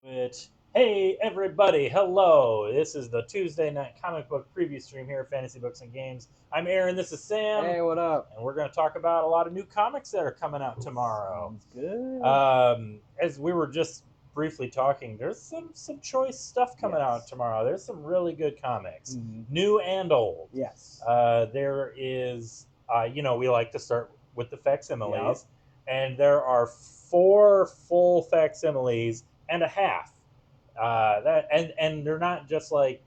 It. Hey everybody, hello. This is the Tuesday night comic book preview stream here at Fantasy Books and Games. I'm Aaron, this is Sam, Hey, what up? and we're going to talk about a lot of new comics that are coming out tomorrow. Sounds good. As we were just briefly talking, there's some choice stuff coming out Yes. tomorrow. There's some really good comics, Mhm. new and old. Yes. There is, we like to start with the facsimiles, and there are four full facsimiles and a half. And they're not just like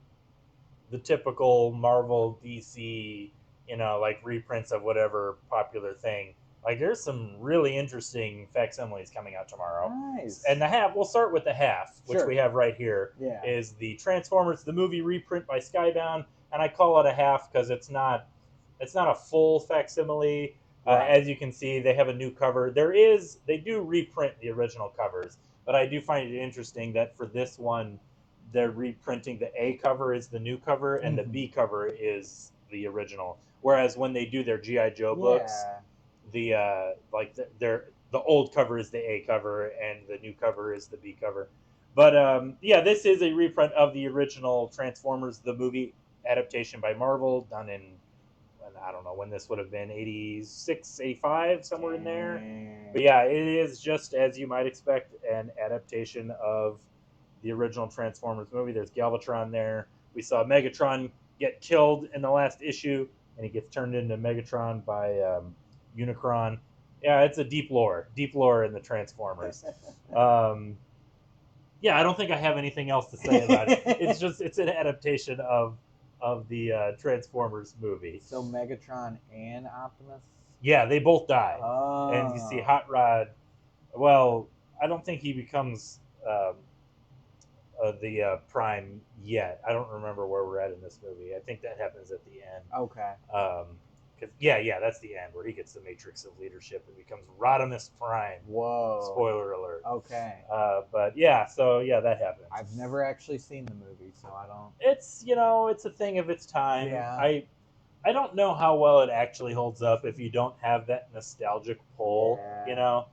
the typical Marvel DC, like reprints of whatever popular thing. Like there's some really interesting facsimiles coming out tomorrow. Nice. And the half, we'll start with the half, which Sure. we have right here, Yeah. is the Transformers the movie reprint by Skybound, and I call it a half because it's not a full facsimile. Right. As you can see, they have a new cover. They do reprint the original covers, but I do find it interesting that for this one, they're reprinting the A cover is the new cover and the Mhm. B cover is the original. Whereas when they do their GI Joe books, Yeah. the old cover is the A cover and the new cover is the B cover. But yeah, this is a reprint of the original Transformers the movie adaptation by Marvel, done in, I don't know when this would have been, 86, 85, somewhere in there. Dang. But yeah, it is just as you might expect an adaptation of the original Transformers movie. There's Galvatron there. We saw Megatron get killed in the last issue, and he gets turned into Megatron by Unicron. Yeah, it's a deep lore in the Transformers. Yeah, I don't think I have anything else to say about it. It's an adaptation of the Transformers movie. So Megatron and Optimus. Yeah, they both die, Oh. and you see Hot Rod. Well, I don't think he becomes the Prime yet. I don't remember where we're at in this movie. I think that happens at the end. Okay. Yeah, that's the end where he gets the Matrix of Leadership and becomes Rodimus Prime. Whoa. Spoiler alert. Okay. But yeah, so yeah, that happens. I've never actually seen the movie, so I don't. It's a thing of its time. Yeah. I don't know how well it actually holds up if you don't have that nostalgic pull. Yeah.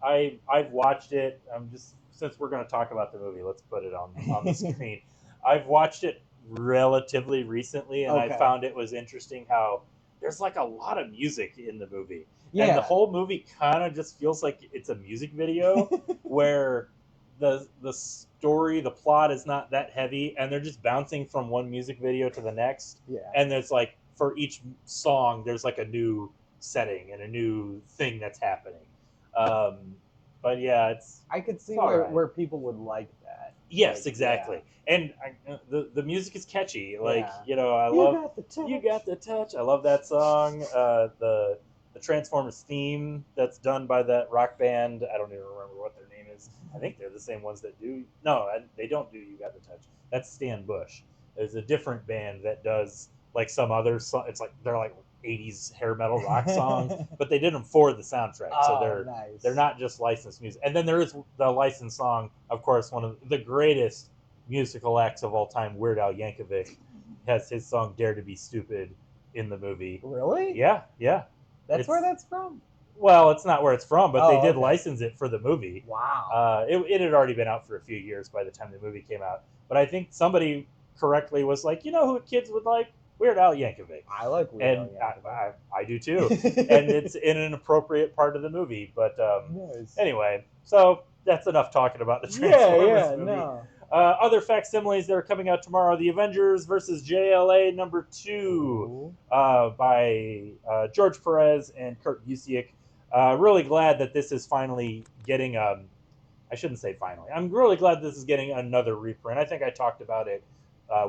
I've watched it. I'm just, since we're going to talk about the movie, let's put it on the screen. I've watched it relatively recently, and I Okay. found it was interesting how there's like a lot of music in the movie. Yeah. And the whole movie kind of just feels like it's a music video where the story, the plot is not that heavy, and they're just bouncing from one music video to the next. Yeah. And there's like, for each song, there's like a new setting and a new thing that's happening. But yeah, I could see it's all where, right. where people would like that. Yes, Like, exactly. And the music is catchy. Like, Yeah. I You love got the touch. You Got the Touch. I love that song. The Transformers theme that's done by that rock band. I don't even remember what their name is. I think they're the same ones that do. No, they don't do You Got the Touch. That's Stan Bush. There's a different band that does like some other song. It's like they're like 80s hair metal rock songs, but they did them for the soundtrack. So Oh, nice. they're not just licensed music. And then there is the licensed song, of course, one of the greatest musical acts of all time, Weird Al Yankovic, has his song "Dare to Be Stupid" in the movie. Really? Yeah. That's It's- where that's from? Well, it's not where it's from, but Oh, they did okay. license it for the movie. Wow. It had already been out for a few years by the time the movie came out. But I think somebody correctly was like, you know who kids would like? Weird Al Yankovic. I like Weird And Al Yankovic. I do too. And it's in an appropriate part of the movie. But Nice. anyway, so that's enough talking about the Yeah, Transformers movie. no. Other facsimiles that are coming out tomorrow: The Avengers versus JLA #2, Ooh. by George Perez and Kurt Busiek. Really glad that this is finally getting. I shouldn't say finally. I'm really glad this is getting another reprint. I think I talked about it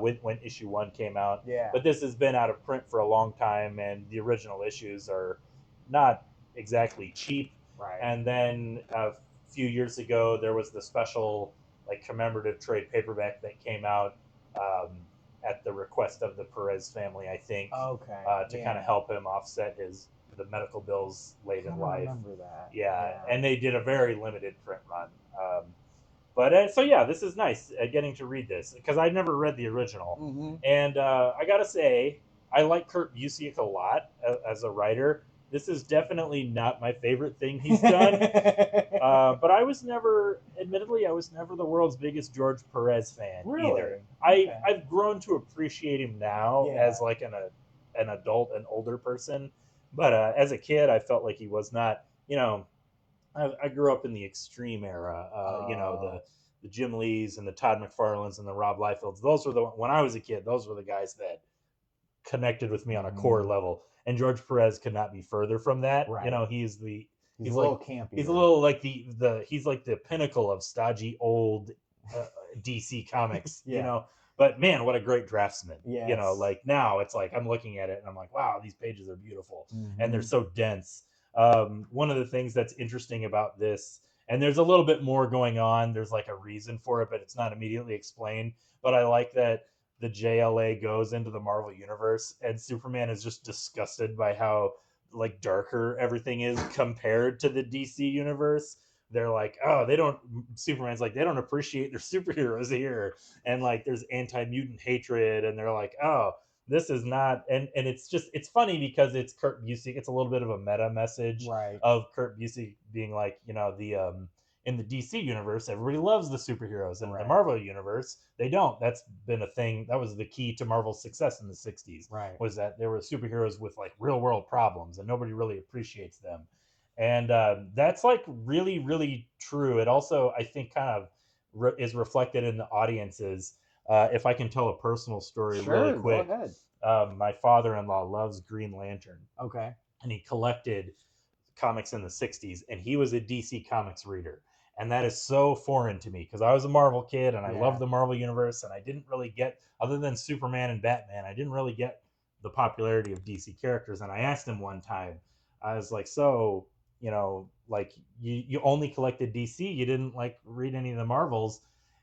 when issue 1 came out. Yeah. But this has been out of print for a long time, and the original issues are not exactly cheap. Right. And then a few years ago, there was the special like commemorative trade paperback that came out at the request of the Perez family, I think, Okay. to kind of help him offset the medical bills late in life. remember that. Yeah, and they did a very limited print run. So yeah, this is nice getting to read this because I never read the original, Mm-hmm. and I gotta say I like Kurt Busiek a lot as a writer. This is definitely not my favorite thing he's done. But admittedly, I was never the world's biggest George Perez fan Really? either. Okay. I've grown to appreciate him now Yeah. as like an adult, an older person. But as a kid, I felt like he was not. I grew up in the Extreme era. The Jim Lees and the Todd McFarlanes and the Rob Liefelds. Those were when I was a kid. Those were the guys that connected with me on a core level. And George Perez could not be further from that. Right. He's a little campy. He's a little like he's like the pinnacle of stodgy old DC comics. Yeah. But man, what a great draftsman. Yes. Like now it's like I'm looking at it and I'm like, wow, these pages are beautiful and they're Mhm. so dense. One of the things that's interesting about this, and there's a little bit more going on. There's like a reason for it, but it's not immediately explained. But I like that the JLA goes into the Marvel universe, and Superman is just disgusted by how like darker everything is compared to the DC universe. They're like, oh, Superman's like, they don't appreciate their superheroes here, and like there's anti-mutant hatred, and they're like, oh, this is not, and it's funny because it's Kurt Busiek. It's a little bit of a meta message Right. of Kurt Busiek being like, the in the DC universe, everybody loves the superheroes. In the Marvel universe, they don't. That's been a thing. That was the key to Marvel's success in the 60s. Right. Was that there were superheroes with like real world problems and nobody really appreciates them. And that's like really, really true. It also, I think, kind of is reflected in the audiences. If I can tell a personal story really quick. Go ahead. My father-in-law loves Green Lantern. Okay. And he collected comics in the 60s, and he was a DC Comics reader. And that is so foreign to me because I was a Marvel kid and I loved the Marvel universe, and I didn't really get, other than Superman and Batman, I didn't really get the popularity of DC characters. And I asked him one time, I was like, so, like you only collected DC, you didn't like read any of the Marvels?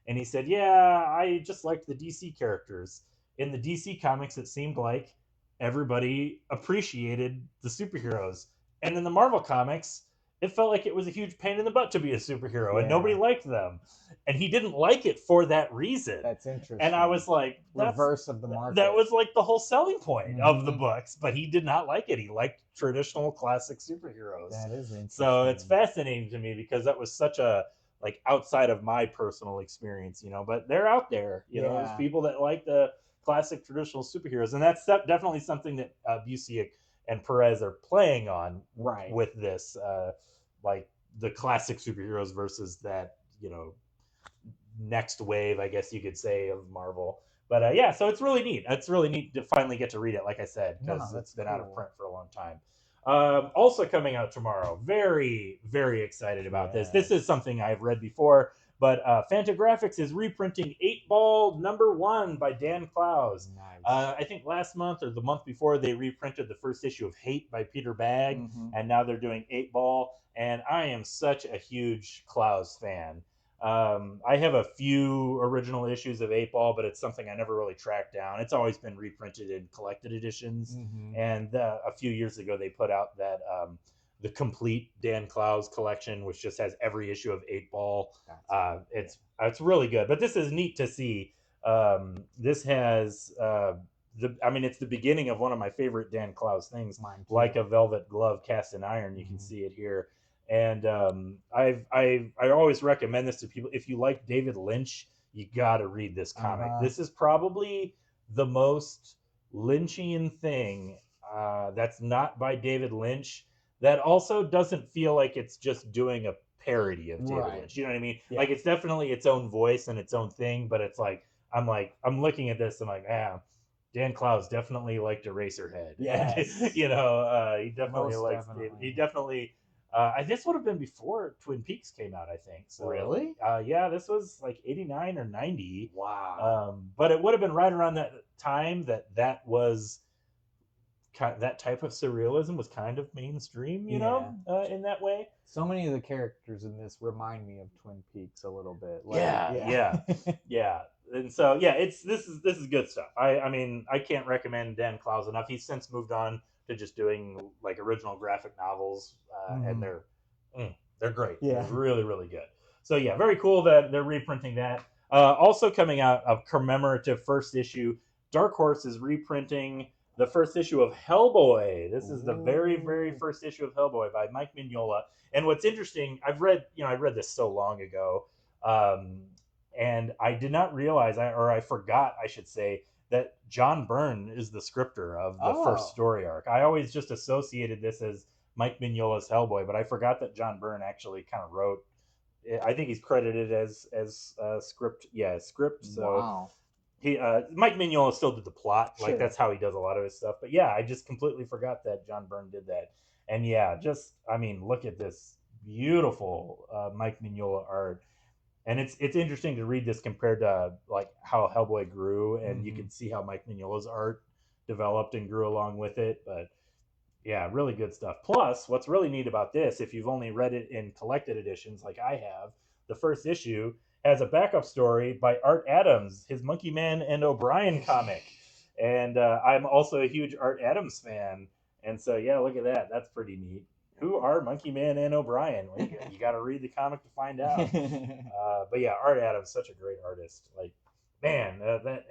And he said, yeah, I just liked the DC characters. In the DC comics, it seemed like everybody appreciated the superheroes. And in the Marvel comics, it felt like it was a huge pain in the butt to be a superhero and nobody liked them. And he didn't like it for that reason. That's interesting. And I was like, reverse of the market. That was like the whole selling point of the books, but he did not like it. He liked traditional classic superheroes. That is interesting. So it's fascinating to me because that was such a like outside of my personal experience, but they're out there, there's people that like the classic traditional superheroes. And that's definitely something that Busiek and Perez are playing on with this, like the classic superheroes versus that, next wave, I guess you could say, of Marvel. But so it's really neat. It's really neat to finally get to read it, like I said, because it's been out of print for a long time. Also coming out tomorrow. Very, very excited about this. This is something I've read before, but Fantagraphics is reprinting 8-Ball #1 by Dan Clowes. Nice. I think last month or the month before, they reprinted the first issue of Hate by Peter Bagge, and now they're doing 8-Ball, and I am such a huge Clowes fan. I have a few original issues of 8-Ball, but it's something I never really tracked down. It's always been reprinted in collected editions. And a few years ago, they put out that the complete Dan Clowes collection, which just has every issue of 8-Ball. It's really good. But this is neat to see. This has it's the beginning of one of my favorite Dan Clowes things, Like a Velvet Glove Cast in Iron. You can see it here. And I always recommend this to people. If you like David Lynch, you got to read this comic. This is probably the most Lynchian thing that's not by David Lynch, that also doesn't feel like it's just doing a parody of David Lynch. You know what I mean? Like it's definitely its own voice and its own thing, but it's like I'm looking at this, I'm like, Dan Clowes definitely liked Eraserhead. Yes. He definitely likes David. He definitely. This would have been before Twin Peaks came out, I think. So, really? Yeah, this was like 89 or 90. Wow. But it would have been right around that time that was that type of surrealism was kind of mainstream, in that way. So many of the characters in this remind me of Twin Peaks a little bit. Yeah. And so this is good stuff. I mean, I can't recommend Dan Clowes enough. He's since moved on to just doing like original graphic novels, and they're great. Yeah, they're really, really good. So very cool that they're reprinting that. Also coming out, a commemorative first issue, Dark Horse is reprinting the first issue of Hellboy. This is the very, very Ooh. first issue of Hellboy by Mike Mignola. And what's interesting, I read this so long ago, um, and I did not realize, or I forgot, I should say, that John Byrne is the scripter of the first Oh. story arc. I always just associated this as Mike Mignola's Hellboy, but I forgot that John Byrne actually kind of wrote. I think he's credited as script. Yeah, script. So Wow. he Mike Mignola still did the plot. Like Sure. that's how he does a lot of his stuff. But yeah, I just completely forgot that John Byrne did that. And yeah, just I mean, look at this beautiful Mike Mignola art. And it's interesting to read this compared to like how Hellboy grew, and you Mhm. can see how Mike Mignola's art developed and grew along with it. But yeah, really good stuff. Plus, what's really neat about this, if you've only read it in collected editions like I have, the first issue has a backup story by Art Adams, his Monkey Man and O'Brien comic. And I'm also a huge Art Adams fan. And so, yeah, look at that. That's pretty neat. Who are Monkey Man and O'Brien? Well, you got to read the comic to find out. But yeah, Art Adams, such a great artist. Like, man, that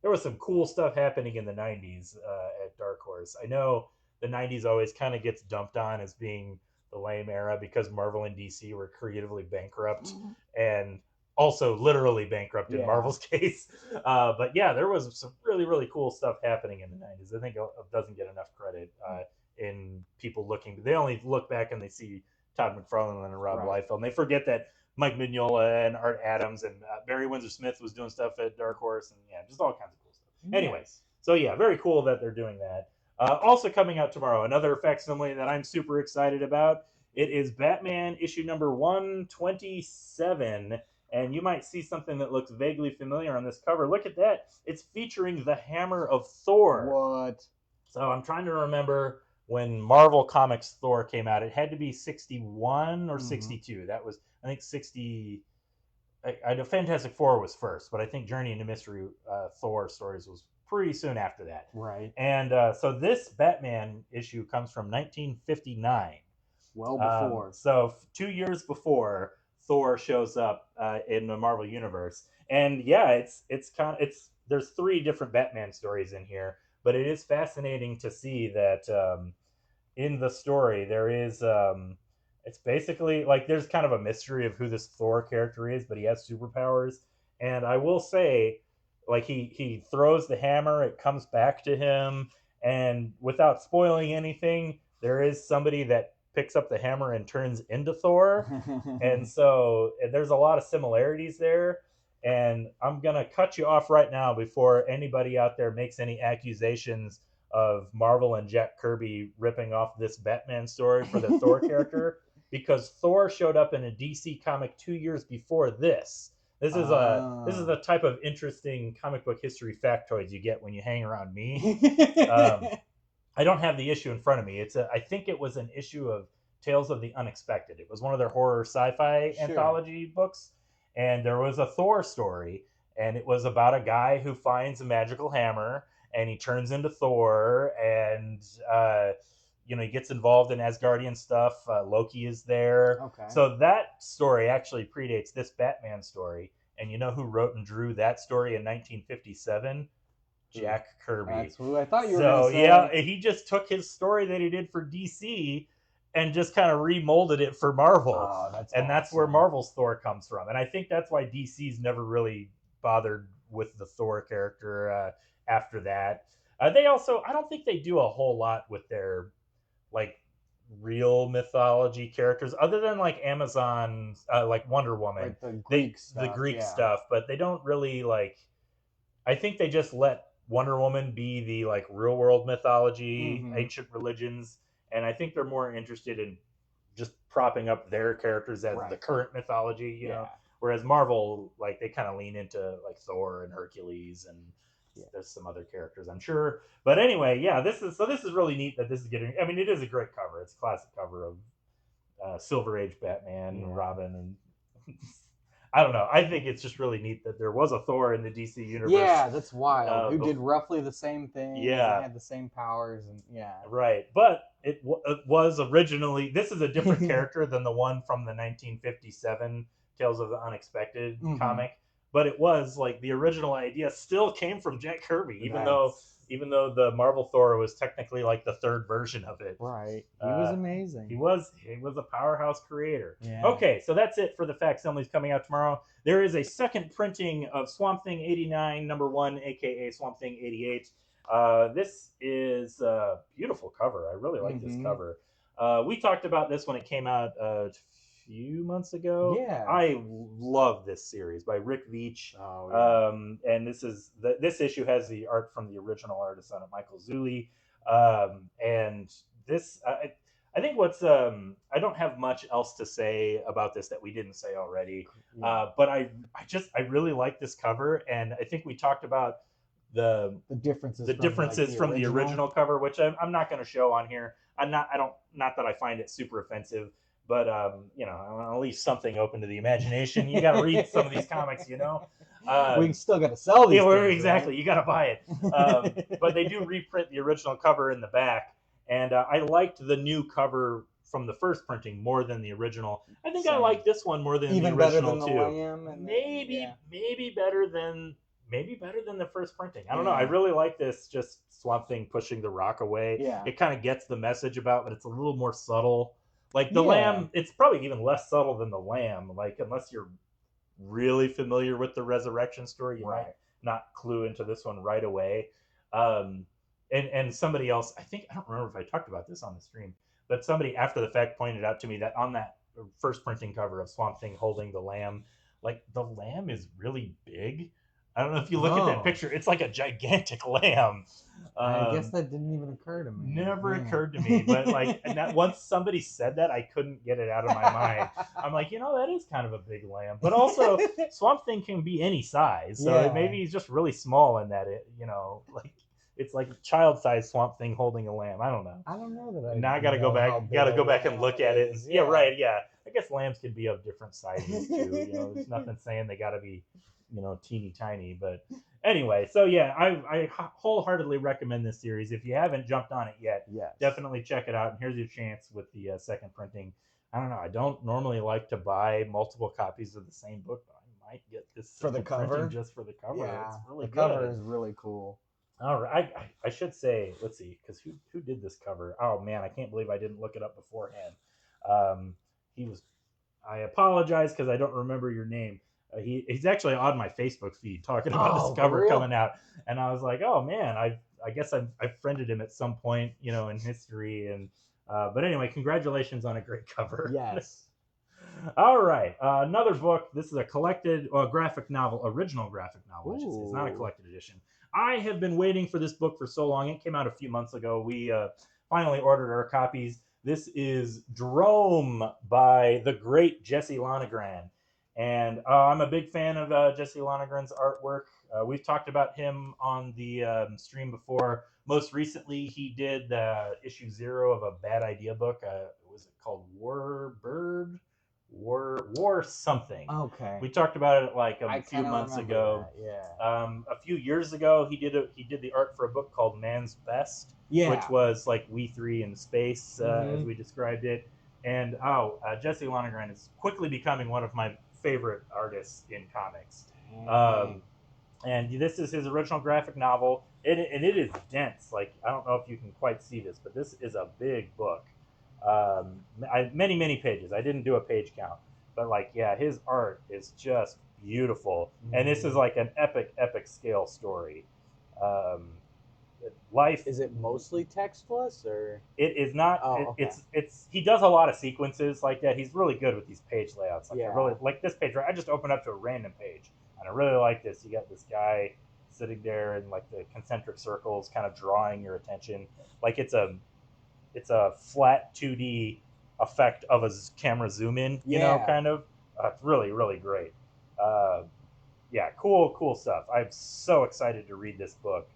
there was some cool stuff happening in the '90s at Dark Horse. I know the '90s always kind of gets dumped on as being the lame era because Marvel and DC were creatively bankrupt and also literally bankrupt in Yeah. Marvel's case. But yeah, there was some really, really cool stuff happening in the '90s. I think it doesn't get enough credit in people looking. They only look back and they see Todd McFarlane and Rob Right. Liefeld, and they forget that Mike Mignola and Art Adams and Barry Windsor Smith was doing stuff at Dark Horse, and yeah, just all kinds of cool stuff. Anyway, Nice. so yeah, very cool that they're doing that. Also coming out tomorrow, another facsimile that I'm super excited about. It is Batman issue number 127, and you might see something that looks vaguely familiar on this cover. Look at that. It's featuring the Hammer of Thor. What? So I'm trying to remember when Marvel Comics Thor came out. It had to be 61 or 62. That was, I think, 60. I know Fantastic Four was first, but I think Journey into Mystery Thor stories was pretty soon after that. Right. And so this Batman issue comes from 1959. Well before. So 2 years before Thor shows up in the Marvel universe, and yeah, it's there's three different Batman stories in here, but it is fascinating to see that in the story there is it's basically like there's kind of a mystery of who this Thor character is, but he has superpowers, and I will say, like he throws the hammer, it comes back to him, and without spoiling anything, there is somebody that picks up the hammer and turns into Thor. And so there's a lot of similarities there. And I'm going to cut you off right now before anybody out there makes any accusations of Marvel and Jack Kirby ripping off this Batman story for the Thor character, because Thor showed up in a DC comic 2 years before this. This is the type of interesting comic book history factoids you get when you hang around me. I don't have the issue in front of me. I think it was an issue of Tales of the Unexpected. It was one of their horror sci-fi anthology books, and there was a Thor story, and it was about a guy who finds a magical hammer and he turns into Thor, and he gets involved in Asgardian stuff. Loki is there. Okay. So that story actually predates this Batman story. And you know who wrote and drew that story in 1957? Jack Kirby. That's who I thought you were going to say. Yeah, he just took his story that he did for DC and just kind of remolded it for Marvel. Oh, that's where Marvel's Thor comes from. And I think that's why DC's never really bothered with the Thor character after that. They also, I don't think they do a whole lot with their like real mythology characters other than like Amazon, like Wonder Woman. Like the Greek stuff, but they don't really like. I think they just let Wonder Woman be the like real world mythology, ancient religions, and I think they're more interested in just propping up their characters as the current mythology, you know. Whereas Marvel, like they kind of lean into like Thor and Hercules, and there's some other characters, I'm sure. But anyway, yeah, this is really neat that this is getting. I mean, it is a great cover. It's a classic cover of Silver Age Batman and Robin and. I don't know. I think it's just really neat that there was a Thor in the DC universe. Yeah, that's wild. Who did roughly the same thing. Yeah. And had the same powers. And Right. But it was originally, this is a different character than the one from the 1957 Tales of the Unexpected comic. But it was like the original idea still came from Jack Kirby, even though even though the Marvel Thor was technically like the third version of it. Right. He was Uh, amazing. He was a powerhouse creator. Yeah. Okay, so that's it for the facsimiles coming out tomorrow. There is a second printing of Swamp Thing 89 #1, aka Swamp Thing 88. This is a beautiful cover. I really like this cover. We talked about this when it came out a few months ago. Yeah. I love this series by Rick Veitch. Oh, yeah. And this issue has the art from the original artist on it, Michael Zulli. And this, I think what's I don't have much else to say about this that we didn't say already. But I really like this cover, and I think we talked about the differences from the original cover, which I'm not going to show on here. Not that I find it super offensive, but you know, I want to leave something open to the imagination. You got to read some of these comics, you know. We still got to sell these. Yeah, exactly. Right? You got to buy it. But they do reprint the original cover in the back, and I liked the new cover from the first printing more than the original. I think I like this one more than the original too. Maybe better than the first printing. I don't know. I really like this. Just Swamp Thing pushing the rock away. Yeah. It kind of gets the message about, but it's a little more subtle. Like the Lamb, it's probably even less subtle than the Lamb. Like unless you're really familiar with the Resurrection story, you might not clue into this one right away. And somebody else, I don't remember if I talked about this on the stream, but somebody after the fact pointed out to me that on that first printing cover of Swamp Thing holding the Lamb, like the Lamb is really big. I don't know if you look at that picture. It's like a gigantic lamb. I guess that didn't even occur to me. Never occurred to me. But like, and that once somebody said that, I couldn't get it out of my mind. I'm like, you know, that is kind of a big lamb. But also, Swamp Thing can be any size. So maybe he's just really small in that, you know, like it's like child-sized Swamp Thing holding a lamb. I don't know. I don't know that. Now I got to go back. Got to go back and look at it. And, yeah, right. Yeah, I guess lambs can be of different sizes too. You know, there's nothing saying they got to be, you know, teeny tiny. But anyway, so yeah, I wholeheartedly recommend this series. If you haven't jumped on it yet, definitely check it out. And here's your chance with the second printing. I don't know. I don't normally like to buy multiple copies of the same book, but I might get this for the cover, just for the cover. Yeah, it's really the good. cover is really cool. All right, I should say, let's see, because who did this cover? Oh man, I can't believe I didn't look it up beforehand. He was. I apologize because I don't remember your name. He's actually on my Facebook feed talking about this cover coming out, and I was like, oh man, I guess I friended him at some point, you know, in history, and but anyway, congratulations on a great cover. Yes. All right, another book. This is a collected graphic novel, original graphic novel. I should say. It's not a collected edition. I have been waiting for this book for so long. It came out a few months ago. We finally ordered our copies. This is Drome by the great Jesse Lonergan. And I'm a big fan of Jesse Lonergan's artwork. We've talked about him on the stream before. Most recently, he did issue 0 of a Bad Idea book. Was it called Warbird? War something. Okay. We talked about it like a few months ago. A few years ago, he did the art for a book called Man's Best, which was like We Three in space, as we described it. And Jesse Lonergan is quickly becoming one of my favorite artists in comics. And this is his original graphic novel. It is dense. Like, I don't know if you can quite see this, but this is a big book. Many pages. I didn't do a page count, but like, yeah, his art is just beautiful. And this is like an epic scale story. Life, is it mostly textless, or it is not? It's he does a lot of sequences like that. He's really good with these page layouts. Like, I really like this page. Right, I just opened up to a random page, and I really like this. You got this guy sitting there in like the concentric circles, kind of drawing your attention. Like it's a flat 2D effect of a camera zoom in, you know, kind of. It's really great. Cool stuff. I'm so excited to read this book.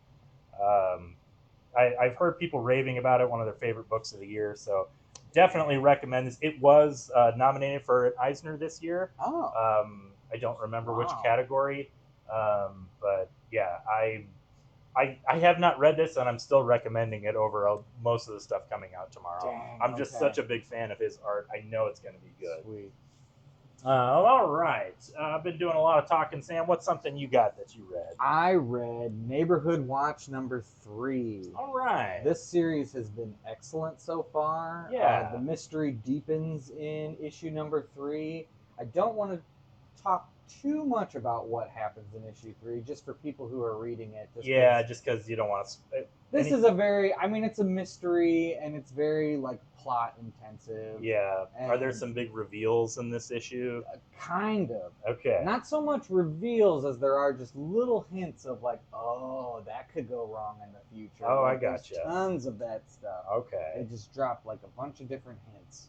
I've heard people raving about it, one of their favorite books of the year, so definitely recommend this. It was nominated for an Eisner this year. I don't remember which category, but yeah, I have not read this, and I'm still recommending it over most of the stuff coming out tomorrow. I'm just such a big fan of his art. I know it's going to be good. Sweet. All right. I've been doing a lot of talking, Sam. What's something you got that you read? I read Neighborhood Watch number 3. All right. This series has been excellent so far. Yeah. The mystery deepens in issue number 3. I don't want to talk too much about what happens in issue 3, just for people who are reading it. Just because you don't want to. This is a very, I mean, it's a mystery and it's very like plot intensive. Yeah. Are there some big reveals in this issue? Kind of. Okay. Not so much reveals as there are just little hints of like, oh, that could go wrong in the future. Oh, like, I gotcha. Tons of that stuff. Okay. They just drop like a bunch of different hints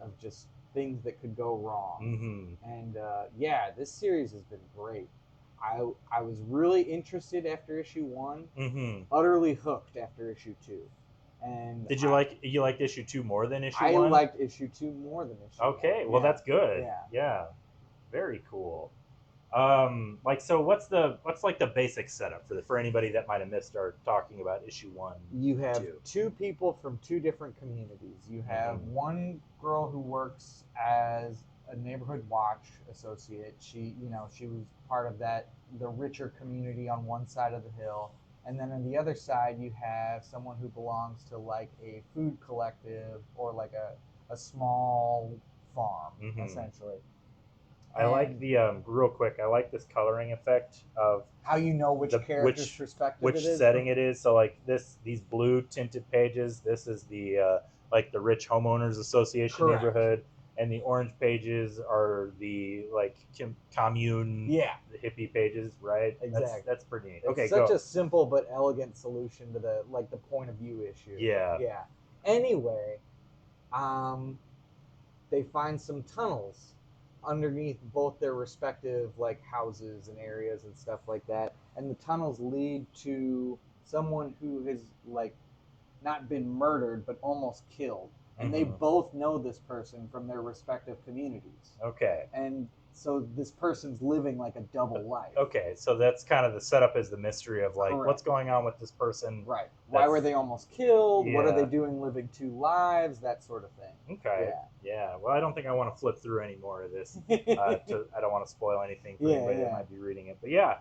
of just things that could go wrong. Mm-hmm. And yeah, this series has been great. I was really interested after issue 1, Mm-hmm. utterly hooked after issue 2. And did you liked issue 2 more than issue 1? I liked issue 2 more than issue 1. Okay, well that's good. Yeah. Very cool. So what's like the basic setup for anybody that might have missed our talking about issue 1? You have two people from two different communities. You have one girl who works as a neighborhood watch associate. She was part of the richer community on one side of the hill. And then on the other side, you have someone who belongs to like a food collective or like a small farm, essentially. I like the real quick. I like this coloring effect of how you know which character's perspective, which setting it is. So like these blue tinted pages. This is the like the rich homeowners association neighborhood, and the orange pages are the like commune, the hippie pages, right? Exactly. That's pretty neat. It's such a simple but elegant solution to the point of view issue. Yeah. Yeah. Anyway, they find some tunnels underneath both their respective like houses and areas and stuff like that, and the tunnels lead to someone who has like not been murdered but almost killed, and they both know this person from their respective communities. Okay. And so this person's living like a double life. Okay, so that's kind of the setup, is the mystery of like what's going on with this person. Right. Why were they almost killed? What are they doing living two lives? That sort of thing. Okay. Yeah. Well, I don't think I want to flip through any more of this. I don't want to spoil anything for anybody that might be reading it. But yeah,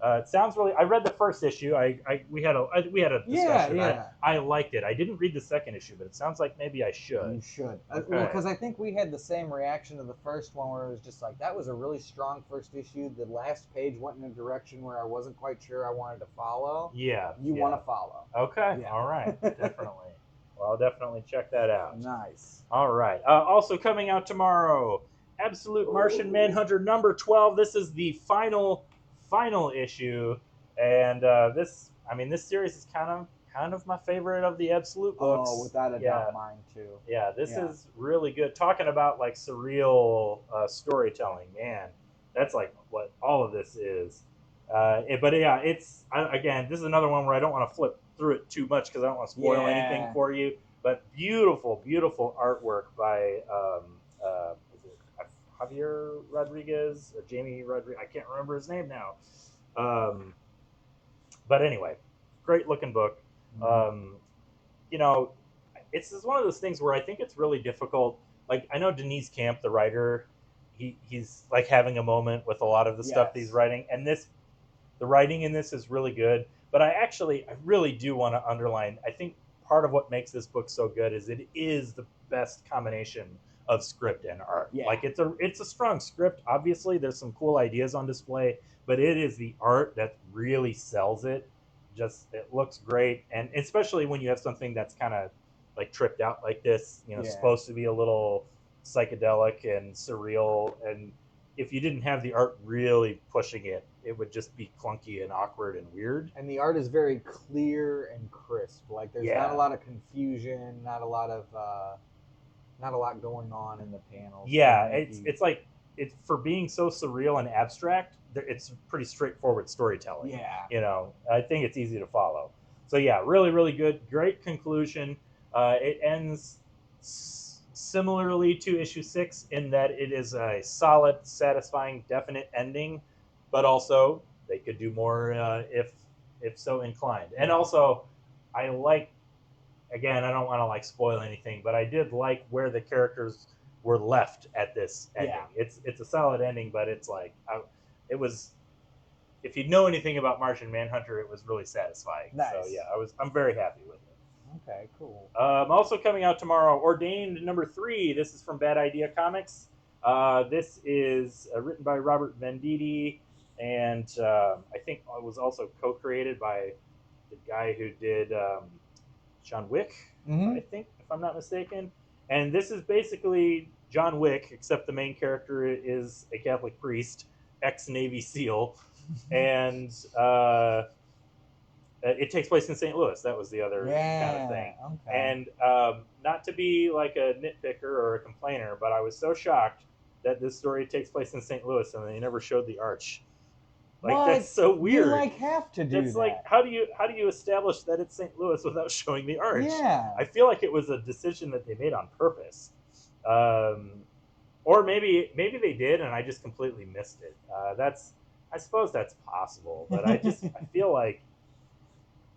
it sounds really. I read the first issue. We had a discussion. I liked it. I didn't read the second issue, but it sounds like maybe I should. You should. Well, because I think we had the same reaction to the first one, where it was just like, that was a really strong first issue. The last page went in a direction where I wasn't quite sure I wanted to follow. Yeah. You want to follow. Okay. Yeah. All right. Definitely. Well, I'll definitely check that out. Nice. All right. Also coming out tomorrow, Absolute Martian Manhunter number 12. This is the final issue, and this series is kind of my favorite of the Absolute books. Oh, without a doubt, mine too. Yeah, this is really good. Talking about like surreal storytelling, man, that's like what all of this is. But yeah, again, this is another one where I don't want to flip through it too much because I don't want to spoil anything for you. But beautiful, beautiful artwork by is it Javier Rodriguez or Jamie Rodriguez? I can't remember his name now. But anyway, great looking book. It's one of those things where I think it's really difficult. Like, I know Denise Camp, the writer, he's like having a moment with a lot of the stuff he's writing, and the writing in this is really good. But I really do want to underline, I think part of what makes this book so good is it is the best combination of script and art. Yeah. Like, it's a strong script. Obviously, there's some cool ideas on display, but it is the art that really sells it. Just, it looks great, and especially when you have something that's kind of like tripped out like this, supposed to be a little psychedelic and surreal, and if you didn't have the art really pushing it, it would just be clunky and awkward and weird. And the art is very clear and crisp. Like, there's not a lot of confusion, not a lot going on in the panels. Yeah, it's like, it's for being so surreal and abstract, it's pretty straightforward storytelling. Yeah. I think it's easy to follow. So yeah, really, really good. Great conclusion. It ends similarly to issue 6 in that it is a solid, satisfying, definite ending, but also they could do more if so inclined. And also, I don't want to like spoil anything, but I did like where the characters were left at this ending. Yeah. It's a solid ending, but it's like it was. If you know anything about Martian Manhunter, it was really satisfying. Nice. So yeah, I'm very happy with it. Okay, cool. Also coming out tomorrow, Ordained #3. This is from Bad Idea Comics. This is written by Robert Venditti, and I think it was also co-created by the guy who did John Wick, Mhm. I think, if I'm not mistaken. And this is basically John Wick, except the main character is a Catholic priest, ex-Navy SEAL, and it takes place in St. Louis. That was the other kind of thing. Okay. And not to be like a nitpicker or a complainer, but I was so shocked that this story takes place in St. Louis and they never showed the arch. Like What? that's so weird. You like have to do It's that. like how do you establish that it's St. Louis without showing the arch? Yeah. I feel like it was a decision that they made on purpose, or maybe they did and I just completely missed it. I suppose that's possible, but I feel like,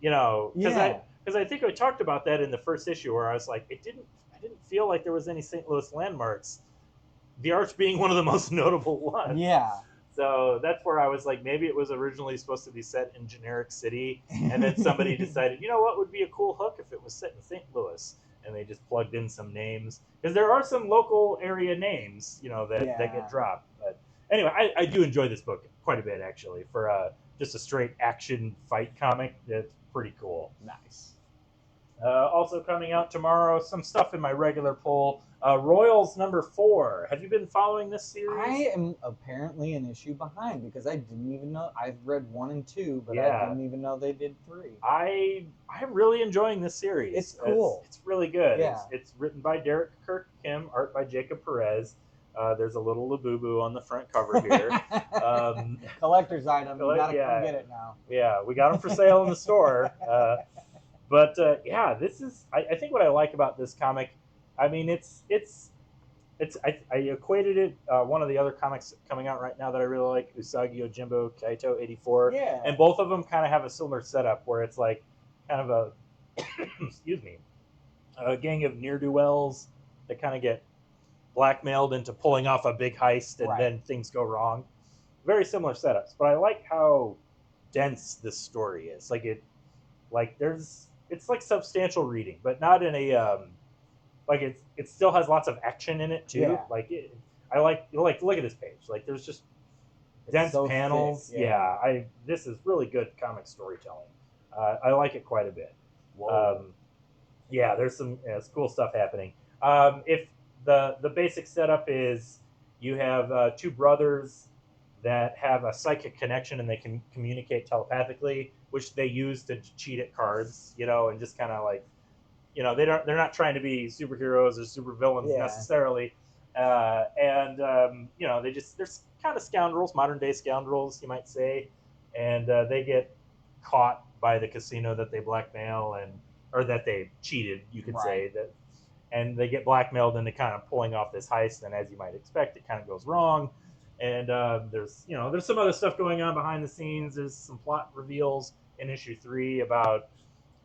you know, because I think I talked about that in the first issue where I was like, I didn't feel like there was any St. Louis landmarks, the arch being one of the most notable ones. Yeah. So that's where I was like, maybe it was originally supposed to be set in generic city, and then somebody decided, you know what would be a cool hook if it was set in St. Louis, and they just plugged in some names because there are some local area names, you know, that get dropped. But anyway, I do enjoy this book quite a bit actually for just a straight action fight comic. That's pretty cool. Nice. Also coming out tomorrow, some stuff in my regular pull. Royals #4. Have you been following this series? I am apparently an issue behind because I didn't even know. I've read 1 and 2, but I didn't even know they did 3. I'm really enjoying this series. It's cool. It's really good. Yeah. It's written by Derek Kirk Kim, art by Jacob Perez. There's a little Labubu on the front cover here. Collector's item. You gotta yeah. come get it now. Yeah, we got them for sale in the store. But yeah, this is. I think what I like about this comic. I mean, I equated it. One of the other comics coming out right now that I really like, Usagi Yojimbo Kaito 84. Yeah. And both of them kind of have a similar setup where it's like kind of a excuse me, a gang of ne'er-do-wells that kind of get blackmailed into pulling off a big heist, and then things go wrong. Very similar setups, but I like how dense this story is. It's like substantial reading, but not in a like it still has lots of action in it too. Yeah. I like look at this page. Like there's just dense so panels. thick, yeah. This is really good comic storytelling. I like it quite a bit. Whoa. Yeah, there's some cool stuff happening. If the basic setup is you have 2 brothers that have a psychic connection and they can communicate telepathically, which they use to cheat at cards, you know, and just kind of like, you know, they're not trying to be superheroes or supervillains necessarily, and you know, they're kind of scoundrels, modern day scoundrels, you might say, and they get caught by the casino that they blackmail or that they cheated, you could say that, and they get blackmailed into kind of pulling off this heist, and as you might expect, it kind of goes wrong. And there's some other stuff going on behind the scenes. There's some plot reveals in issue 3 about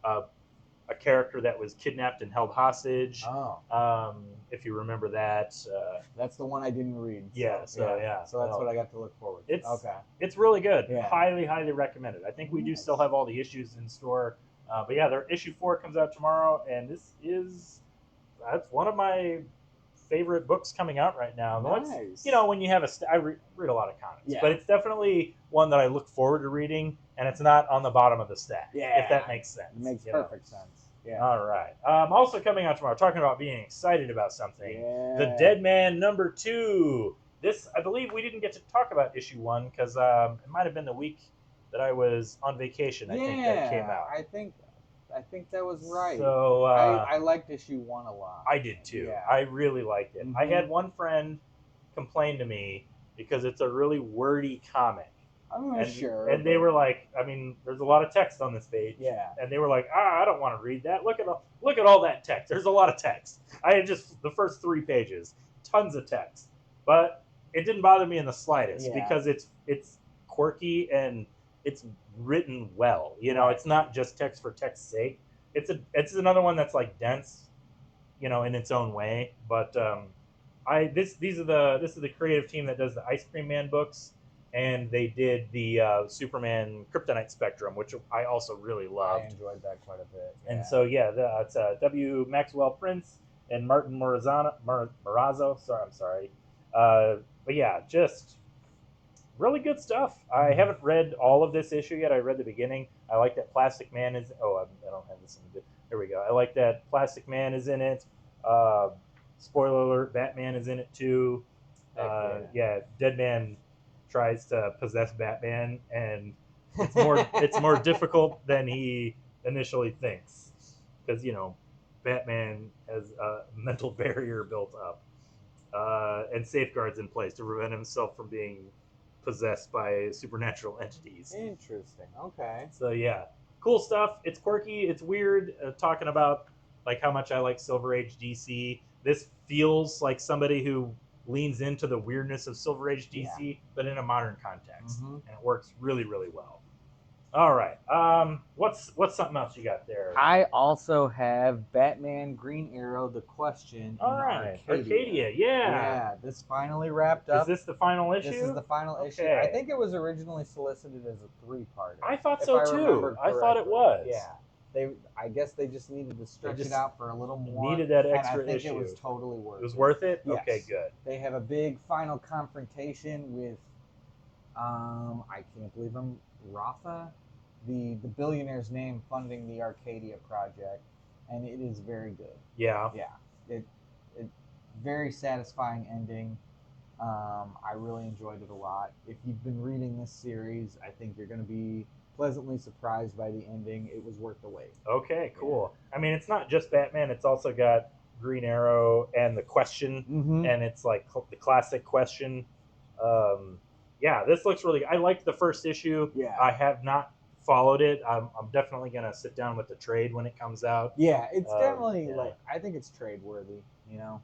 a character that was kidnapped and held hostage. Oh. If you remember that. That's the one I didn't read. So, yeah. So that's what I got to look forward to. It's really good. Yeah. Highly, highly recommended. I think we do still have all the issues in store. But yeah, issue 4 comes out tomorrow, and that's one of my favorite books coming out right now. Nice. You know, when you have I read a lot of comics, but it's definitely one that I look forward to reading, and it's not on the bottom of the stack. Yeah. If that makes sense. It makes perfect sense. Yeah. All right. Also coming out tomorrow, talking about being excited about something. Yeah. The Dead Man #2. This, I believe, we didn't get to talk about issue 1 because it might have been the week that I was on vacation. I think that came out. I think that was right. So I liked issue 1 a lot. I did too. Yeah. I really liked it. Mm-hmm. I had one friend complain to me because it's a really wordy comic. Sure. And they were like, I mean, there's a lot of text on this page. Yeah. And they were like, I don't want to read that. Look at all that text. There's a lot of text. I had just the first 3 pages, tons of text, but it didn't bother me in the slightest because it's quirky and it's written well. You know, it's not just text for text's sake. It's another one that's like dense, you know, in its own way. But This is the creative team that does the Ice Cream Man books, and they did the Superman Kryptonite Spectrum, which I also really I loved. enjoyed that quite a bit. And so it's W. Maxwell Prince and Martin Morazzo. Sorry. But yeah, just really good stuff. I haven't read all of this issue yet. I read the beginning. I like that Plastic Man is. Oh, I don't have this in the. There we go. I like that Plastic Man is in it. Spoiler alert: Batman is in it too. Yeah, Deadman tries to possess Batman, and it's more difficult than he initially thinks, because Batman has a mental barrier built up and safeguards in place to prevent himself from being possessed by supernatural entities. Interesting. Okay. So yeah, cool stuff. It's quirky. It's weird. Talking about like how much I like Silver Age DC. This feels like somebody who leans into the weirdness of Silver Age DC, but in a modern context, and it works really, really well. All right. What's something else you got there? I also have Batman Green Arrow: The Question. All right, Arcadia. Yeah, this finally wrapped up. Is this the final issue? This is the final issue. I think it was originally solicited as a 3-parter. I thought so too. I thought it was. Yeah. I guess they just needed to stretch it out for a little more. Needed that extra and I think issue. It was totally worth it. It was worth it? Yes. Okay, good. They have a big final confrontation with, I can't believe him, Rafa, the billionaire's name funding the Arcadia project, and it is very good. Yeah. Yeah. It very satisfying ending. I really enjoyed it a lot. If you've been reading this series, I think you're going to be pleasantly surprised by the ending. It was worth the wait. Okay, cool. Yeah. I mean, it's not just Batman. It's also got Green Arrow and the Question, and it's like the classic Question. Yeah, this looks really. I liked the first issue. Yeah. I have not followed it. I'm definitely gonna sit down with the trade when it comes out. Yeah, it's definitely like I think it's trade worthy. Well,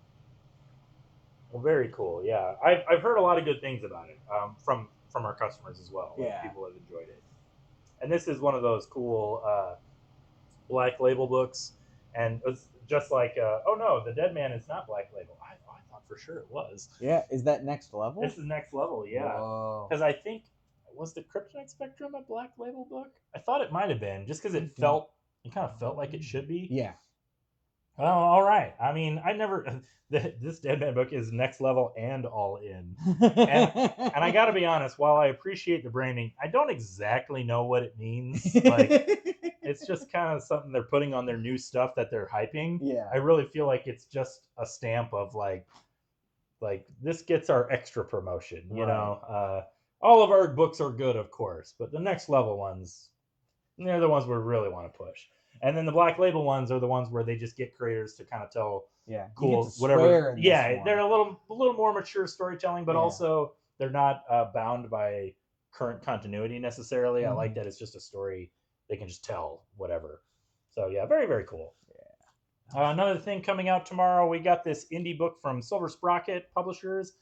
very cool. Yeah, I've heard a lot of good things about it from our customers as well. Yeah, people have enjoyed it. And this is one of those cool Black Label books, and it's just like oh no, the Dead Man is not Black Label. I thought for sure it was. Yeah, is that Next Level? This is Next Level. Yeah, because I think. Was the Kryptonite Spectrum a Black Label book? I thought it might have been, just because it kind of felt like it should be. Yeah. Oh, all right. I mean, this Deadman book is Next Level and All In. And I got to be honest, while I appreciate the branding, I don't exactly know what it means. Like, it's just kind of something they're putting on their new stuff that they're hyping. Yeah. I really feel like it's just a stamp of like this gets our extra promotion, you know? All of our books are good, of course, but the Next Level ones, they're the ones we really want to push. And then the Black Label ones are the ones where they just get creators to kind of tell cool whatever. Yeah, they're a little more mature storytelling, but also they're not bound by current continuity necessarily. I like that it's just a story they can just tell whatever. So yeah, very, very cool. Yeah. Another thing coming out tomorrow, we got this indie book from Silver Sprocket Publishers.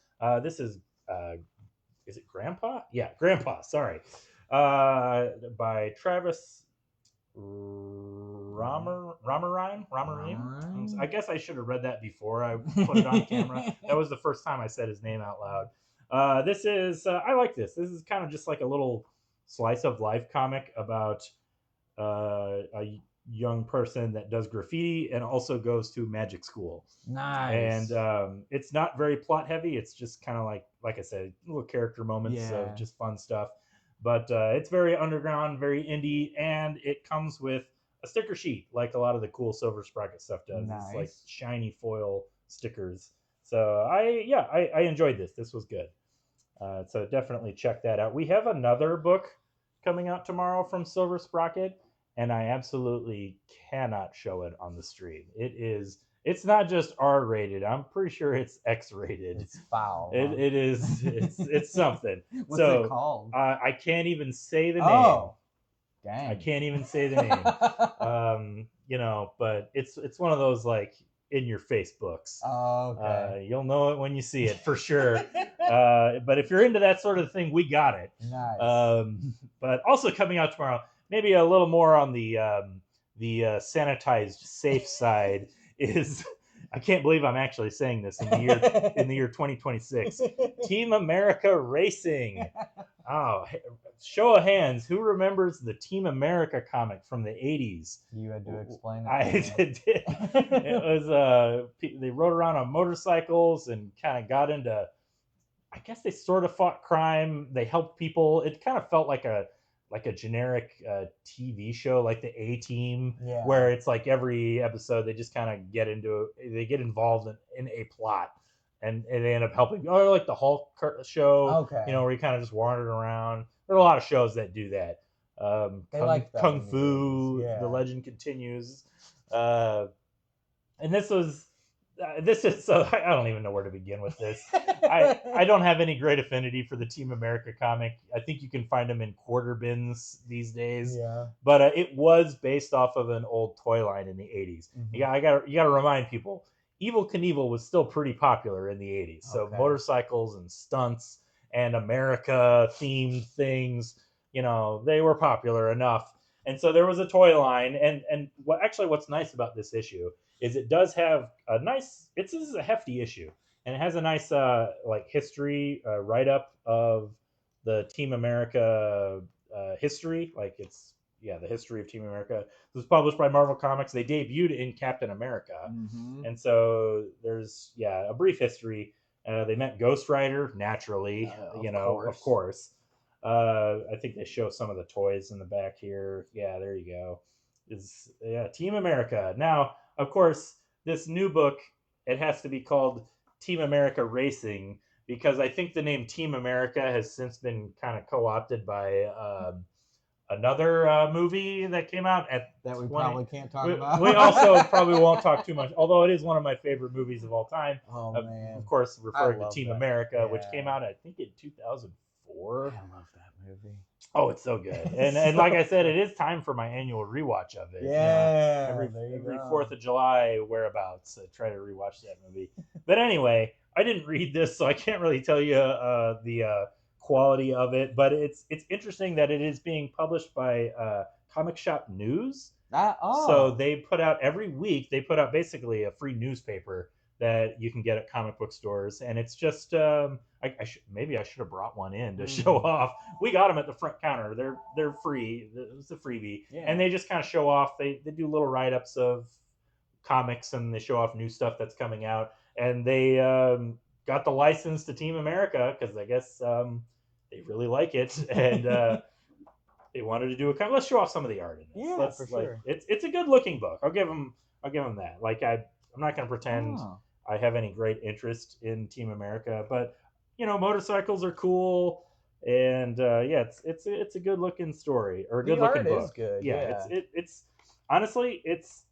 This is it Grandpa? Yeah, Grandpa. Sorry, by Travis Ramarine. I guess I should have read that before I put it on camera. That was the first time I said his name out loud. This is I like this. This is kind of just like a little slice of life comic about a young person that does graffiti and also goes to magic school. Nice. And it's not very plot heavy. It's just kind of like I said, little character moments of just fun stuff. But it's very underground, very indie, and it comes with a sticker sheet like a lot of the cool Silver Sprocket stuff does. Nice. It's like shiny foil stickers. So I enjoyed this. This was good. So definitely check that out. We have another book coming out tomorrow from Silver Sprocket, and I absolutely cannot show it on the stream. It's not just R-rated. I'm pretty sure it's X-rated. It's foul. It is. It's something. What's it called? I can't even say the name. Oh, dang! I can't even say the name. But it's one of those like in your face books. Oh, okay. You'll know it when you see it for sure. But if you're into that sort of thing, we got it. Nice. But also coming out tomorrow, maybe a little more on the sanitized safe side, is I can't believe I'm actually saying this in the year 2026. Team America Racing. Oh, show of hands, who remembers the Team America comic from the 80s? You had to explain it. I did. It was they rode around on motorcycles and kind of got into, I guess they sort of fought crime. They helped people. It kind of felt like a generic TV show, like the A Team, Yeah. where it's like every episode they just kind of get involved in a plot, and they end up helping. Or like the Hulk show, Okay. where he kind of just wandered around. There are a lot of shows that do that. Kung Fu, yeah. The Legend Continues, and this is so I don't even know where to begin with this. I don't have any great affinity for the Team America comic. I think you can find them in quarter bins these days. Yeah. But it was based off of an old toy line in the 80s. Mm-hmm. You got to remind people, Evel Knievel was still pretty popular in the 80s. So motorcycles and stunts and America themed things, they were popular enough. And so there was a toy line, and what's nice about this issue is it does have a nice. This is a hefty issue, and it has a nice history write up of the Team America history. Like the history of Team America. This was published by Marvel Comics. They debuted in Captain America, and so there's a brief history. They met Ghost Rider naturally, of course. I think they show some of the toys in the back here. Yeah, there you go. Team America. Now, of course, this new book, it has to be called Team America Racing because I think the name Team America has since been kind of co-opted by another movie that came out that we probably can't talk about. We also probably won't talk too much, although it is one of my favorite movies of all time. Oh, man. Of course, referring to Team America, yeah. which came out, I think, in 2004. I love that movie. Oh, it's so good. And like I said, it is time for my annual rewatch of it. Yeah. Every 4th of July whereabouts, I try to rewatch that movie. But anyway, I didn't read this, so I can't really tell you the quality of it. But it's interesting that it is being published by Comic Shop News. So they put out every week. They put out basically a free newspaper that you can get at comic book stores, and it's just maybe I should have brought one in to show off. We got them at the front counter. They're free. It's a freebie, and they just kind of show off. They do little write ups of comics, and they show off new stuff that's coming out. And they got the license to Team America because I guess they really like it, and they wanted to do a let's show off some of the art in this. Yeah, for sure. It's a good looking book. I'll give them that. Like I'm not going to pretend I have any great interest in Team America, but motorcycles are cool, and it's a good looking story or a good looking book. The art is good. Yeah. It's honestly it's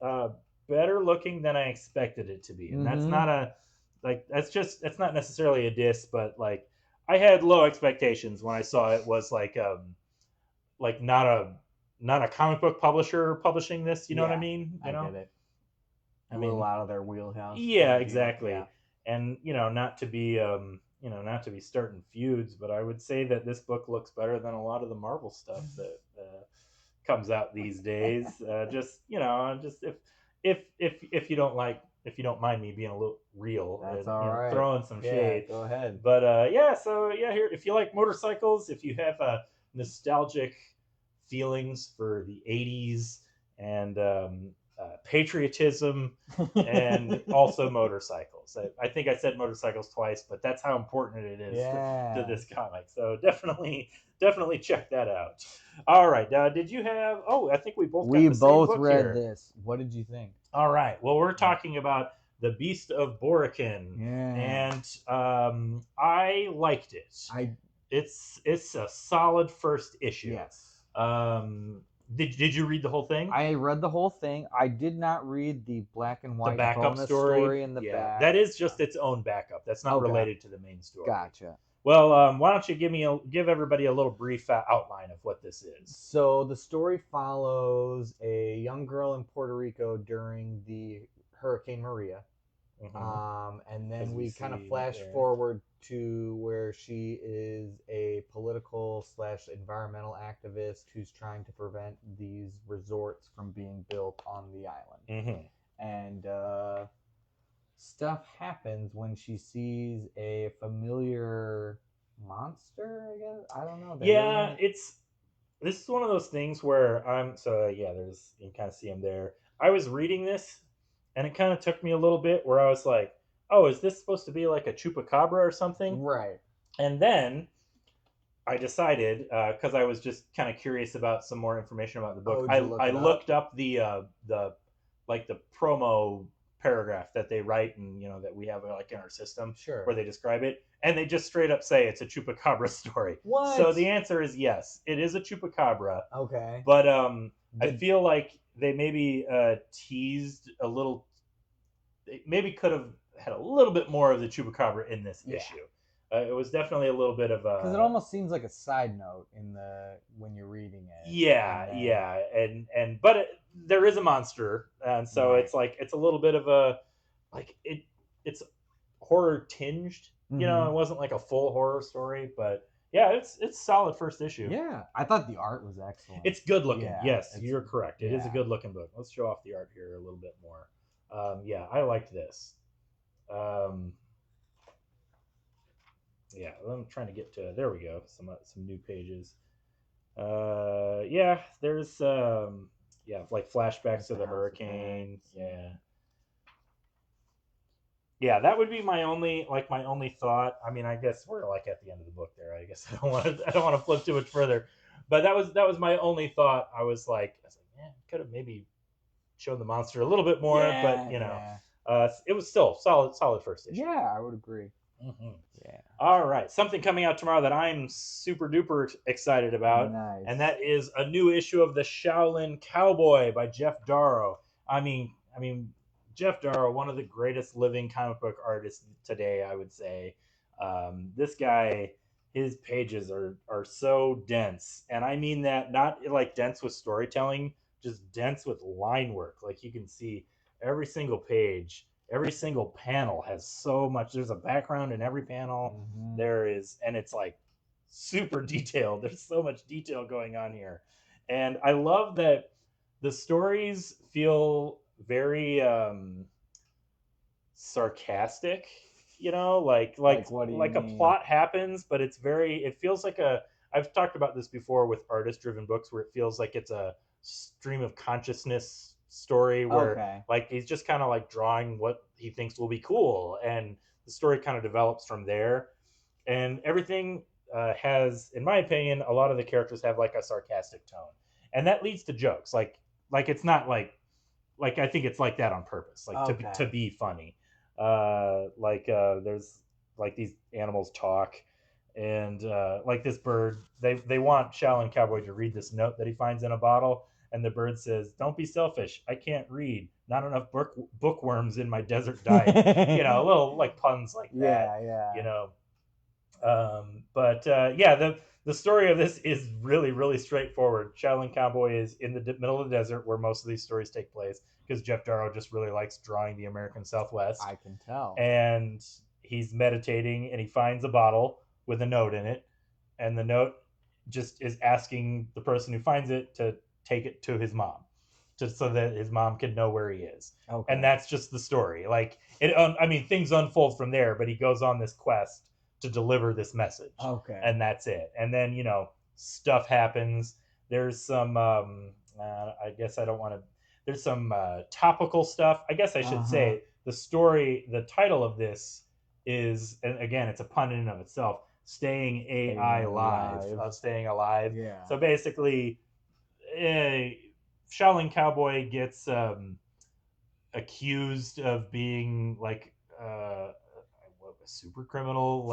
better looking than I expected it to be, and that's not that's not necessarily a diss, but like I had low expectations when I saw it was like not a comic book publisher publishing this. You know what I mean? I get it. I mean, a little out of their wheelhouse. Yeah, exactly. Yeah. And not to be starting feuds, but I would say that this book looks better than a lot of the Marvel stuff that comes out these days. Just if you don't mind me being a little real, that's and, all right. Throwing some shade. Go ahead. But here, if you like motorcycles, if you have nostalgic feelings for the 80s and patriotism and also motorcycles. I think I said motorcycles twice, but that's how important it is to this comic. So definitely check that out. All right. Did you have? Oh, I think we both read here. This. What did you think? All right. Well, we're talking about The Beast of Borrikin, and I liked it. It's a solid first issue. Yes. Did you read the whole thing? I read the whole thing. I did not read the black and white backup story in the back. That is just its own backup. That's not related to the main story. Gotcha. Well, why don't you give everybody a little brief outline of what this is? So the story follows a young girl in Puerto Rico during the Hurricane Maria. And then we kind of flash forward to where she is a political / environmental activist who's trying to prevent these resorts from being built on the island. And stuff happens when she sees a familiar monster. I guess I don't know. Yeah, this is one of those things where there's you can kind of see him there. I was reading this, and it kind of took me a little bit where I was like, oh, is this supposed to be like a chupacabra or something? Right. And then I decided because I was just kind of curious about some more information about the book. Oh, did you look I it up? looked up the like the promo paragraph that they write and that we have like in our system Sure. where they describe it, and they just straight up say it's a chupacabra story. What? So the answer is yes, it is a chupacabra. Okay. But I feel like they maybe teased a little. They maybe could have had a little bit more of the chupacabra in this issue. It was definitely a little bit of a. Because it almost seems like a side note when you're reading it. Yeah, but there is a monster, and so Right. it's like it's a little bit of a like it's horror tinged. Mhm. It wasn't like a full horror story, but yeah, it's solid first issue. Yeah, I thought the art was excellent. It's good looking. Yeah, Yes, you're correct. It is a yeah. good looking book. Let's show off the art here a little bit more. Yeah, I liked this. Yeah, I'm trying to get to. There we go. Some new pages. Yeah, there's like flashbacks to the hurricane. Yeah, that would be my only thought. I mean, I guess we're like at the end of the book there. I guess I don't want to flip too much further. But that was my only thought. I was like, man, could have maybe shown the monster a little bit more, but it was still solid first issue. Yeah, I would agree. Mm-hmm. Yeah. All right, something coming out tomorrow that I'm super duper excited about, Nice. and that is a new issue of the Shaolin Cowboy by Jeff Darrow. I mean, Jeff Darrow, one of the greatest living comic book artists today, I would say. This guy, his pages are so dense, and I mean that not like dense with storytelling, just dense with line work. Like you can see every single page, every single panel has so much. There's a background in every panel. Mhm. There is, and it's like super detailed. There's so much detail going on here, and I love that the stories feel very sarcastic. Like what do you like a mean? plot happens, but it feels like I've talked about this before with artist driven books where it feels like it's a stream of consciousness story where like he's just kind of like drawing what he thinks will be cool, and the story kind of develops from there, and everything has, in my opinion, a lot of the characters have like a sarcastic tone, and that leads to jokes. Like it's not like I think it's like that on purpose, like to be funny. There's like these animals talk, and like this bird, they want Shaolin Cowboy to read this note that he finds in a bottle, and the bird says, "Don't be selfish. I can't read. Not enough bookworms in my desert diet." A little like puns like that. Yeah. But the story of this is really, really straightforward. Shaolin Cowboy is in the middle of the desert where most of these stories take place because Jeff Darrow just really likes drawing the American Southwest. I can tell. And he's meditating and he finds a bottle with a note in it. And the note just is asking the person who finds it to take it to his mom, just so that his mom can know where he is. Okay. And that's just the story. Like things unfold from there, but he goes on this quest to deliver this message. Okay. And that's it. And then, stuff happens. There's some, I guess I don't want to, there's some topical stuff. I guess I should say the story, the title of this is, and again, it's a pun in and of itself, Staying AI Live. Staying Alive. Yeah. So basically, Shaolin Cowboy gets accused of being like a super criminal,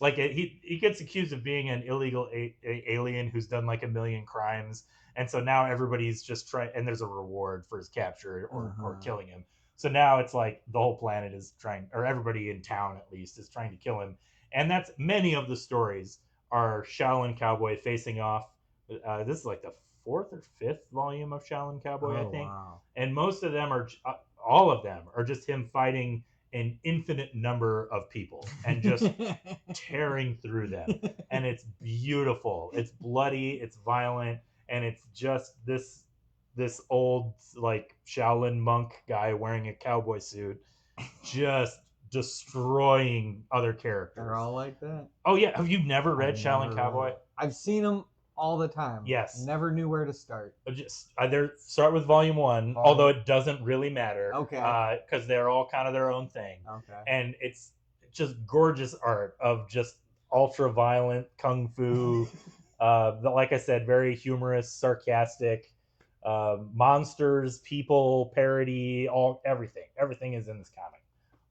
he gets accused of being an illegal alien who's done like 1 million crimes, and so now everybody's just trying, and there's a reward for his capture or killing him. So now it's like the whole planet is trying, or everybody in town at least is trying to kill him, and that's many of the stories are Shaolin Cowboy facing off. This is like the 4th or 5th volume of Shaolin Cowboy, I think. Wow. And most of them are, all of them are just him fighting an infinite number of people and just tearing through them. And it's beautiful. It's bloody, it's violent, and it's just this old like Shaolin monk guy wearing a cowboy suit just destroying other characters. They're all like that. Oh yeah, have you never read I've Shaolin never Cowboy? read it. I've seen them all the time. Yes. Never knew where to start. Just either start with volume 1, although it doesn't really matter. Okay. Because they're all kind of their own thing. Okay. And it's just gorgeous art of just ultra violent kung fu. Like I said, very humorous, sarcastic, monsters, people, parody, everything is in this comic.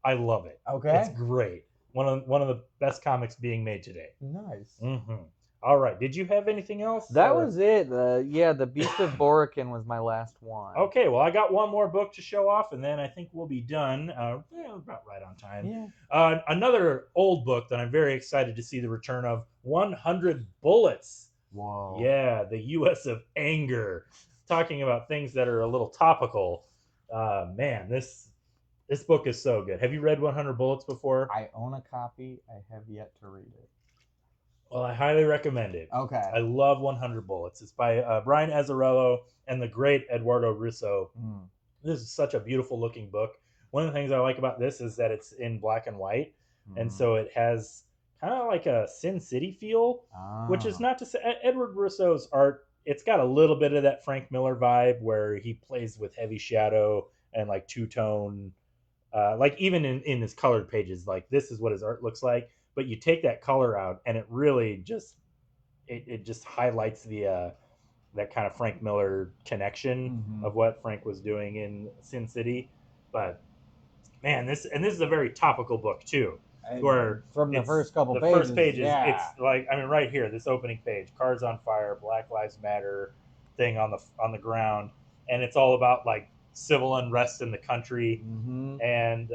I love it. Okay. It's great. One of the best comics being made today. Nice. Mm-hmm. All right. Did you have anything else? That was it. The Beast of Borikin was my last one. Okay, well, I got one more book to show off, and then I think we'll be done. About right on time. Yeah. Another old book that I'm very excited to see the return of, 100 Bullets. Whoa. Yeah, the U.S. of Anger. Talking about things that are a little topical. Man, this book is so good. Have you read 100 Bullets before? I own a copy. I have yet to read it. Well, I highly recommend it. Okay. I love 100 Bullets. It's by Brian Azzarello and the great Eduardo Russo. This is such a beautiful looking book. One of the things I like about this is that it's in black and white, and so it has kind of like a Sin City feel, which is not to say Edward Russo's art. It's got a little bit of that Frank Miller vibe where he plays with heavy shadow and like two-tone, like even in his colored pages, like this is what his art looks like. But you take that color out, and it really just it just highlights the that kind of Frank Miller connection of what Frank was doing in Sin City. But man, this is a very topical book too. Where from the first couple pages, first pages, it's like, I mean, right here, this opening page, cars on fire, Black Lives Matter thing on the ground, and it's all about like civil unrest in the country, and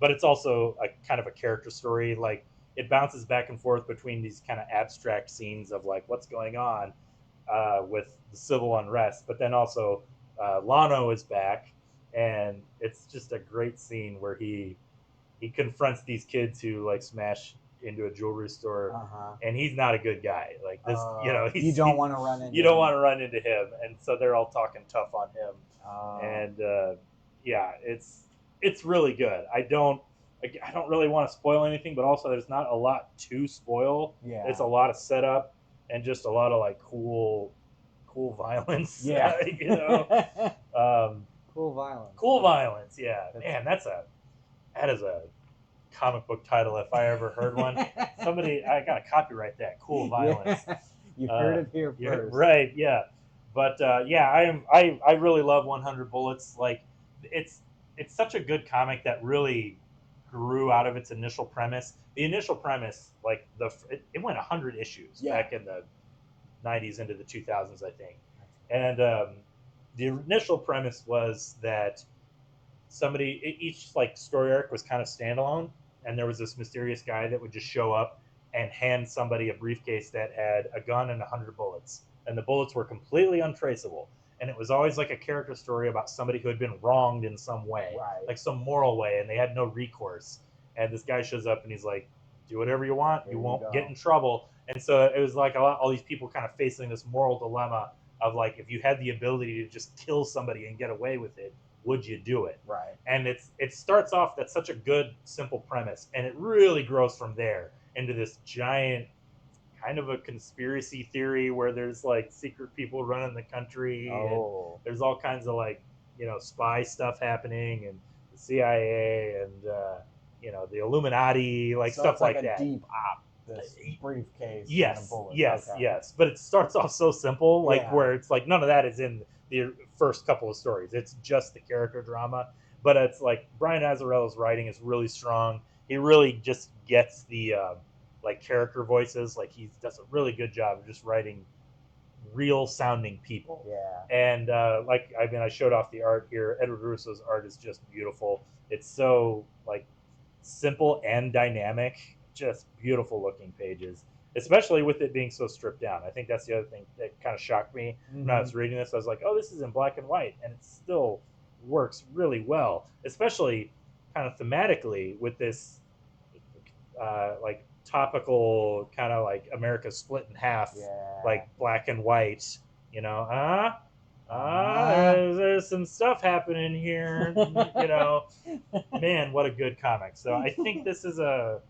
but it's also a kind of a character story. Like it bounces back and forth between these kind of abstract scenes of like what's going on with the civil unrest, but then also Lano is back, and it's just a great scene where he confronts these kids who like smash into a jewelry store, and he's not a good guy. Like this, you don't want to run into. You don't want to run into him, and so they're all talking tough on him, and yeah, it's really good. I don't really want to spoil anything, but also there's not a lot to spoil. Yeah, it's a lot of setup and just a lot of like cool violence. Yeah, cool violence. Cool violence. Yeah, man, that is a comic book title if I ever heard one. Somebody, I gotta copyright that. Cool violence. Yeah, you heard it here first. Right? Yeah, but yeah, I really love 100 Bullets. Like it's such a good comic that really grew out of its initial premise. The initial premise, like it went 100 issues back in the 90s into the 2000s, I think, and the initial premise was that each like story arc was kind of standalone, and there was this mysterious guy that would just show up and hand somebody a briefcase that had a gun and 100 bullets, and the bullets were completely untraceable, and it was always like a character story about somebody who had been wronged in some way, like some moral way, and they had no recourse, and this guy shows up and he's like, do whatever you want, you won't get in trouble. And so it was like all these people kind of facing this moral dilemma of like, if you had the ability to just kill somebody and get away with it, would you do it? Right. And it starts off, that's such a good simple premise, and it really grows from there into this giant kind of a conspiracy theory where there's like secret people running the country, and there's all kinds of like spy stuff happening, and the CIA and the Illuminati, like so stuff like that. Deep op. This briefcase. Yes, yes. But it starts off so simple, like where it's like none of that is in the first couple of stories. It's just the character drama. But it's like Brian Azzarello's writing is really strong. He really just gets the like character voices. Like he does a really good job of just writing real sounding people. Yeah. And I showed off the art here. Edward Russo's art is just beautiful. It's so like simple and dynamic. Just beautiful looking pages, especially with it being so stripped down. I think that's the other thing that kind of shocked me when I was reading this. I was like, oh, this is in black and white, and it still works really well, especially kind of thematically with this like topical kind of like America split in half, like black and white, There's some stuff happening here. Man, what a good comic. So I think this is a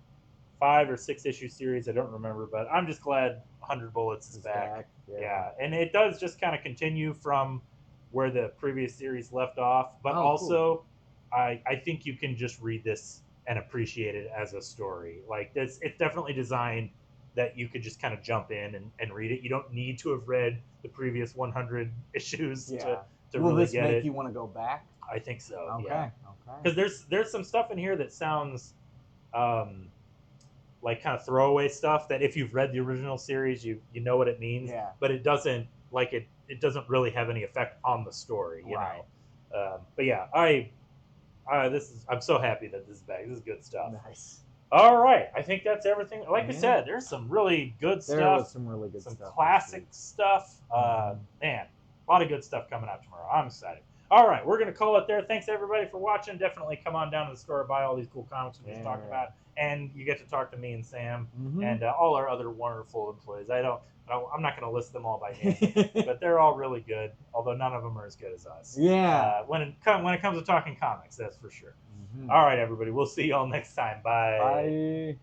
5 or 6 issue series. I don't remember, but I'm just glad 100 Bullets is back. Yeah, and it does just kind of continue from where the previous series left off. But also, I think you can just read this and appreciate it as a story. Like it's definitely designed that you could just kind of jump in and read it. You don't need to have read the previous 100 issues to Will really this get make it. you want to go back? I think so. Okay. Yeah. Okay. Because there's some stuff in here that sounds like kind of throwaway stuff that if you've read the original series, you know what it means. Yeah. But it doesn't it doesn't really have any effect on the story. You Right. know. But yeah, I'm so happy that this is back. This is good stuff. Nice. All right, I think that's everything. Like I said, there's some really good stuff. There was some really good some stuff. classic stuff. Man, a lot of good stuff coming out tomorrow. I'm excited. All right, we're going to call it there. Thanks, everybody, for watching. Definitely come on down to the store, buy all these cool comics we just talked about. And you get to talk to me and Sam and all our other wonderful employees. I'm not going to list them all by name, but they're all really good, although none of them are as good as us. Yeah. When it comes to talking comics, that's for sure. All right, everybody. We'll see you all next time. Bye. Bye.